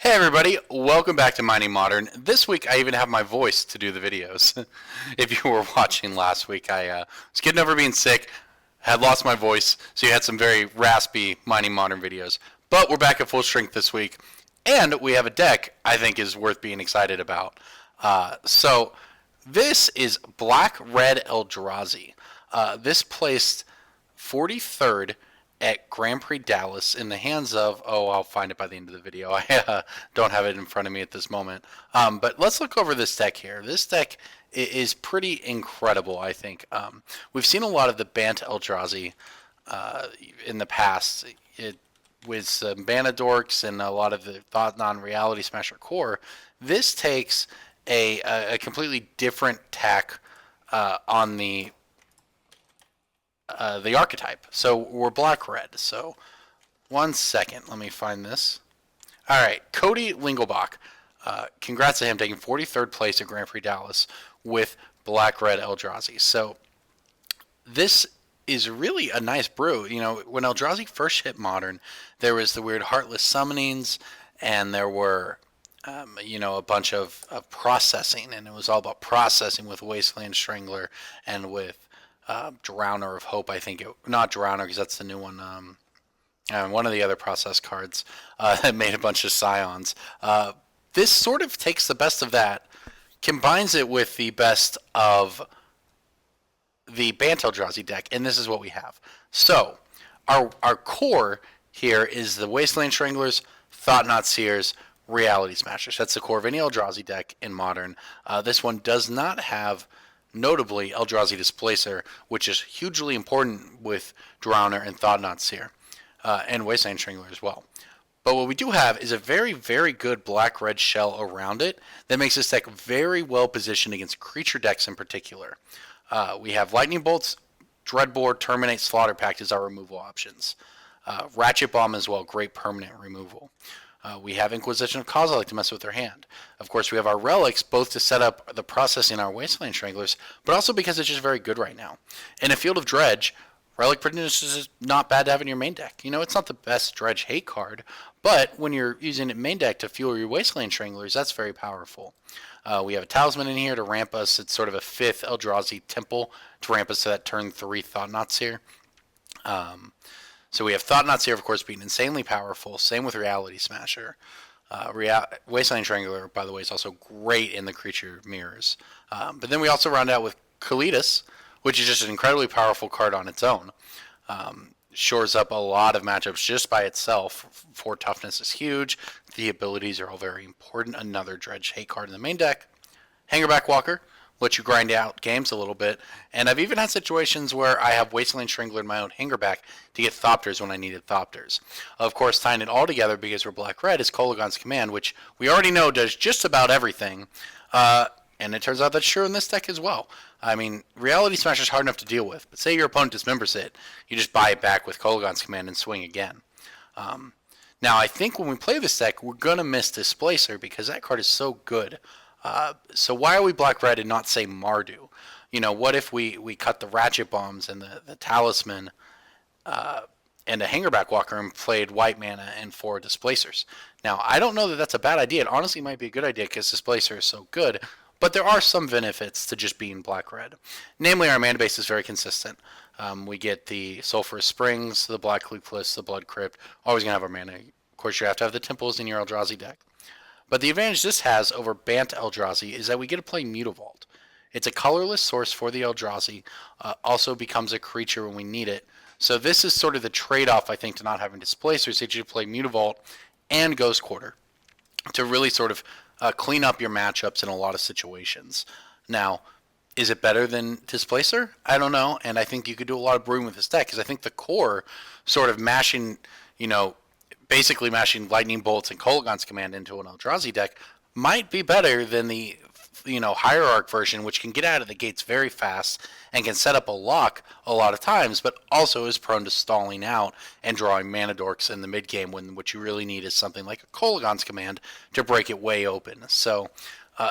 Hey everybody, welcome back to Mining Modern. This week I even have my voice to do the videos. If you were watching last week, I was getting over being sick, had lost my voice, so you had some very raspy Mining Modern videos. But we're back at full strength this week, and we have a deck I think is worth being excited about. So this is Black Red Eldrazi. This placed 43rd at Grand Prix Dallas in the hands of, I'll find it by the end of the video. I don't have it in front of me at this moment. But let's look over this deck here. This deck is pretty incredible, I think. We've seen a lot of the Bant Eldrazi in the past. With some Banadorks and a lot of the Thought Non-Reality Smasher core, this takes a completely different tack on the archetype. So we're black-red. So 1 second, let me find this. All right, Cody Lingelbach. Congrats to him taking 43rd place at Grand Prix Dallas with black-red Eldrazi. So this is really a nice brew. You know, when Eldrazi first hit Modern, there was the weird Heartless Summonings, and there were a bunch of processing, and it was all about processing with Wasteland Strangler and with Drowner of Hope, I think. Not Drowner, because that's the new one. One of the other process cards that made a bunch of Scions. This sort of takes the best of that, combines it with the best of the Bant Eldrazi deck, and this is what we have. So, our core here is the Wasteland Stranglers, Thought-Knot Seers, Reality Smashers. That's the core of any Eldrazi deck in Modern. This one does not have, notably, Eldrazi Displacer, which is hugely important with Drowner and Thought-Knot Seer, and Wasteland Strangler as well. But what we do have is a very, very good black-red shell around it that makes this deck very well positioned against creature decks in particular. We have Lightning Bolts, Dreadboard, Terminate, Slaughter Pact as our removal options. Ratchet Bomb as well, great permanent removal. We have Inquisition of Cause, I like to mess with their hand. Of course, we have our Relics, both to set up the processing our Wasteland Stranglers, but also because it's just very good right now. In a Field of Dredge, Relic Prodigious is not bad to have in your main deck. You know, it's not the best Dredge hate card, but when you're using it in main deck to fuel your Wasteland Stranglers, that's very powerful. We have a Talisman in here to ramp us. It's sort of a 5th Eldrazi Temple to ramp us to that turn 3 Thought-Knots here. So we have Thought-Knots here, of course, being insanely powerful. Same with Reality Smasher. Wasteland Strangler, by the way, is also great in the creature mirrors. But then we also round out with Kalidas, which is just an incredibly powerful card on its own. Shores up a lot of matchups just by itself. 4 toughness is huge. The abilities are all very important. Another Dredge hate card in the main deck. Hangerback Walker lets you grind out games a little bit. And I've even had situations where I have Wasteland Strangler in my own Hangerback to get Thopters when I needed Thopters. Of course, tying it all together because we're black-red is Kolaghan's Command, which we already know does just about everything. And it turns out that's true in this deck as well. I mean, Reality Smasher is hard enough to deal with, but say your opponent dismembers it, you just buy it back with Kolaghan's Command and swing again. Now, I think when we play this deck, we're going to miss Displacer because that card is so good. So why are we black-red and not, say, Mardu? You know, what if we cut the Ratchet Bombs and the Talisman and a Hangerback Walker and played white mana and 4 Displacers? Now, I don't know that that's a bad idea. It honestly might be a good idea because Displacer is so good. But there are some benefits to just being black-red. Namely, our mana base is very consistent. We get the Sulphurous Springs, the Black Leafless, the Blood Crypt. Always going to have our mana. Of course, you have to have the Temples in your Eldrazi deck. But the advantage this has over Bant Eldrazi is that we get to play Mutavault. It's a colorless source for the Eldrazi. Also becomes a creature when we need it. So this is sort of the trade-off, I think, to not having Displacers. That you play Mutavault and Ghost Quarter to really sort of clean up your matchups in a lot of situations. Now, is it better than Displacer? I don't know, and I think you could do a lot of brewing with this deck, because I think the core sort of mashing, basically mashing Lightning Bolts and Kolaghan's Command into an Eldrazi deck might be better than the Hierarch version, which can get out of the gates very fast and can set up a lock a lot of times, but also is prone to stalling out and drawing mana dorks in the mid game when what you really need is something like a Kolaghan's Command to break it way open. So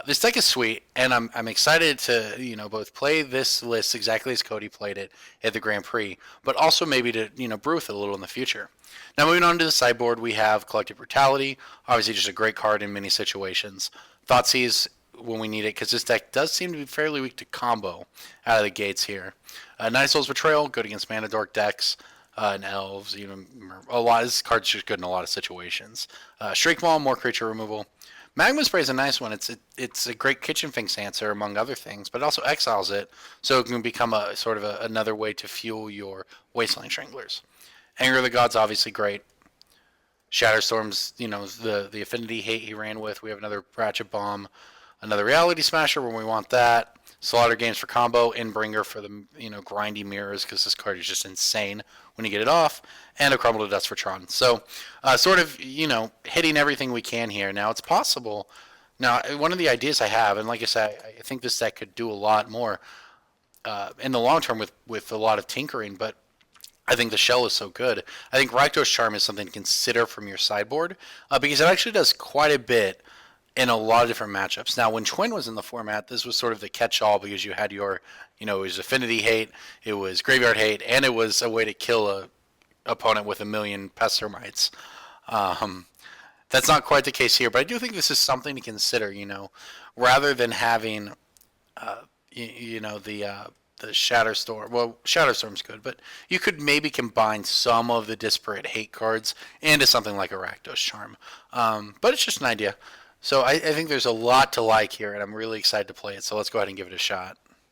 This deck is sweet, and I'm excited to both play this list exactly as Cody played it at the Grand Prix, but also maybe to brew with it a little in the future. Now moving on to the sideboard, we have Collective Brutality, obviously just a great card in many situations. Thoughtseize when we need it, because this deck does seem to be fairly weak to combo out of the gates here. Night Soul's Betrayal, good against Mana Dork decks. And elves, a lot. This card's just good in a lot of situations. Shrike Maul, more creature removal. Magma Spray is a nice one. It's a great Kitchen Finks answer among other things, but it also exiles it, so it can become a sort of another way to fuel your Wasteland Stranglers. Anger of the Gods, obviously great. Shatterstorm's, the affinity hate he ran with. We have another Ratchet Bomb, another Reality Smasher when we want that. Slaughter Games for combo, Inbringer for the grindy mirrors, because this card is just insane when you get it off, and a Crumble to Dust for Tron. So sort of hitting everything we can here. Now it's possible. Now one of the ideas I have, and like I said, I think this deck could do a lot more in the long term with a lot of tinkering, but I think the shell is so good. I think Rakdos Charm is something to consider from your sideboard because it actually does quite a bit in a lot of different matchups. Now, when Twin was in the format, this was sort of the catch-all because you had your, it was Affinity Hate, it was Graveyard Hate, and it was a way to kill a opponent with a million Pest Termites. That's not quite the case here, but I do think this is something to consider, rather than having, the Shatterstorm. Well, Shatterstorm's good, but you could maybe combine some of the disparate hate cards into something like a Rakdos Charm. But it's just an idea. So I think there's a lot to like here, and I'm really excited to play it. So let's go ahead and give it a shot.